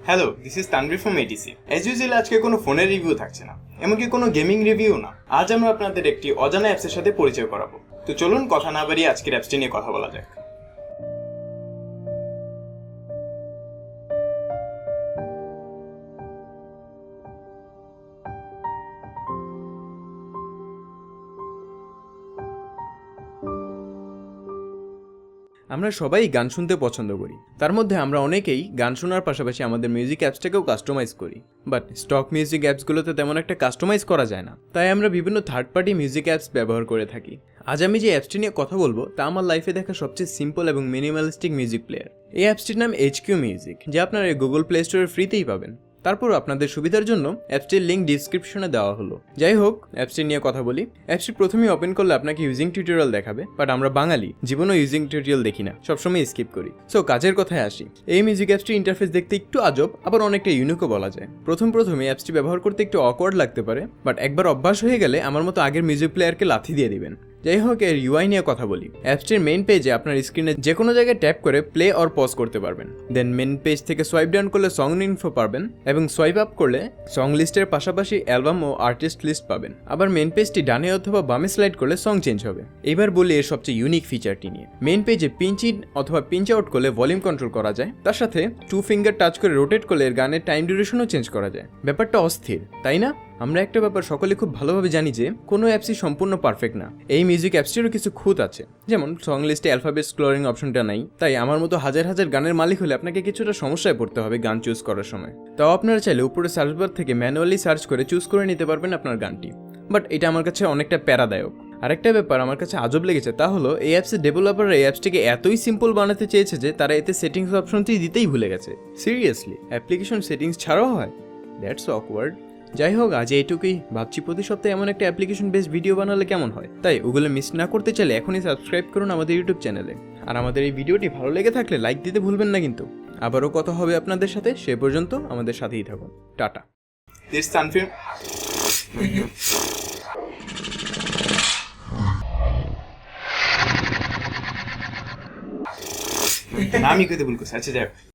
Hello, this is Tanvir from ATC. As usual আজকে কোনো ফোনের রিভিউ থাকছে না, এমনকি কোনো গেমিং রিভিউ না। আজ আমরা আপনাদের একটি অজানা অ্যাপসের সাথে পরিচয় করাবো। তো চলুন কথা না বাড়িয়ে আজকের অ্যাপসটি নিয়ে কথা বলা যাক। আমরা সবাই গান শুনতে পছন্দ করি। তার মধ্যে আমরা অনেকেই গান শোনার পাশাপাশি আমাদের মিউজিক অ্যাপসটাকেও কাস্টমাইজ করি। বাট স্টক মিউজিক অ্যাপসগুলোতে তেমন একটা কাস্টমাইজ করা যায় না, তাই আমরা বিভিন্ন থার্ড পার্টি মিউজিক অ্যাপস ব্যবহার করে থাকি। আজ আমি যে অ্যাপসটি নিয়ে কথা বলবো তা আমার লাইফে দেখা সবচেয়ে সিম্পল এবং মিনিমালিস্টিক মিউজিক প্লেয়ার। এই অ্যাপসটির নাম HQ মিউজিক, যা আপনারা গুগল প্লে স্টোরে ফ্রিতেই পাবেন। তারপর আপনাদের সুবিধার জন্য অ্যাপসটির লিঙ্ক ডিসক্রিপশনে দেওয়া হলো। যাই হোক, অ্যাপসটি নিয়ে কথা বলি। অ্যাপসটি প্রথমেই ওপেন করলে আপনাকে ইউজিং টিউটোরিয়াল দেখাবে, বাট আমরা বাঙালি জীবনও ইউজিং টিউটোরিয়াল দেখি না, সবসময় স্কিপ করি। সো কাজের কথায় আসি। এই মিউজিক অ্যাপসটির ইন্টারফেস দেখতে একটু আজব, আবার অনেকটা ইউনিকও বলা যায়। প্রথমে অ্যাপসটি ব্যবহার করতে একটু অকওয়ার্ড লাগতে পারে, বাট একবার অভ্যাস হয়ে গেলে আমার মতো আগের মিউজিক প্লেয়ারকে লাথি দিয়ে দিবেন। যাই হোক, এর ইউআই নিয়ে কথা বলি। অ্যাপসটির মেইন পেজে আপনার স্ক্রিনে যে কোনো জায়গায় ট্যাপ করে প্লে অর পজ করতে পারবেন। দেন মেইন পেজ থেকে সোয়াইপ ডাউন করলে সং ইনফো পাবেন, এবং সোয়াইপ আপ করলে সং লিস্টের পাশাপাশি অ্যালবাম ও আর্টিস্ট লিস্ট পাবেন। আবার মেইন পেজটি ডানে অথবা বামে স্লাইড করলে সং চেঞ্জ হবে। এবার বলি এর সবচেয়ে ইউনিক ফিচারটি নিয়ে। মেইন পেজে পিঞ্চ ইন অথবা পিঞ্চ আউট করলে ভলিউম কন্ট্রোল করা যায়। তার সাথে 2 ফিঙ্গার টাচ করে রোটেট করলে এর গানের টাইম ডিউরেশনও চেঞ্জ করা যায়। ব্যাপারটা অস্থির, তাই না? আমরা একটা ব্যাপার সকলে খুব ভালোভাবে জানি যে কোনো অ্যাপসই সম্পূর্ণ পারফেক্ট না। এই মিউজিক অ্যাপসটিরও কিছু খুঁত আছে, যেমন সং লিস্টে অ্যালফাবেট স্ক্রলিং অপশনটা নাই। তাই আমার মতো হাজার হাজার গানের মালিক হলে আপনাকে কিছুটা সমস্যায় পড়তে হবে গান চুজ করার সময়। তাও আপনারা চাইলে উপরে সার্চ বার থেকে ম্যানুয়ালি সার্চ করে চুজ করে নিতে পারবেন আপনার গানটি। বাট এটা আমার কাছে অনেকটা প্যারাদায়ক। আরেকটা ব্যাপার আমার কাছে আজব লেগেছে, তা হলো এই অ্যাপসের ডেভেলপাররা এই অ্যাপসটিকে এতই সিম্পল বানাতে চেয়েছে যে তারা এতে সেটিংস অপশনটি দিতেই ভুলে গেছে। সিরিয়াসলি, অ্যাপ্লিকেশন সেটিংস ছাড়াও হয়? That's awkward. যাই হোক, আজ এইটুকুই। ভাবছি প্রতি সপ্তাহে এমন একটা অ্যাপ্লিকেশন বেস ভিডিও বানালে কেমন হয়। তাই ওগুলো মিস না করতে চাইলে এখনই সাবস্ক্রাইব করুন আমাদের ইউটিউব চ্যানেলে। আর আমাদের এই ভিডিওটি ভালো লেগে থাকলে লাইক দিতে ভুলবেন না কিন্তু। আবারও কথা হবে আপনাদের সাথে, সে পর্যন্ত আমাদের সাথেই থাকুন। টাটা। দিস তানভীর। আমি কইতে ভুল করছি। আচ্ছা যাই হোক।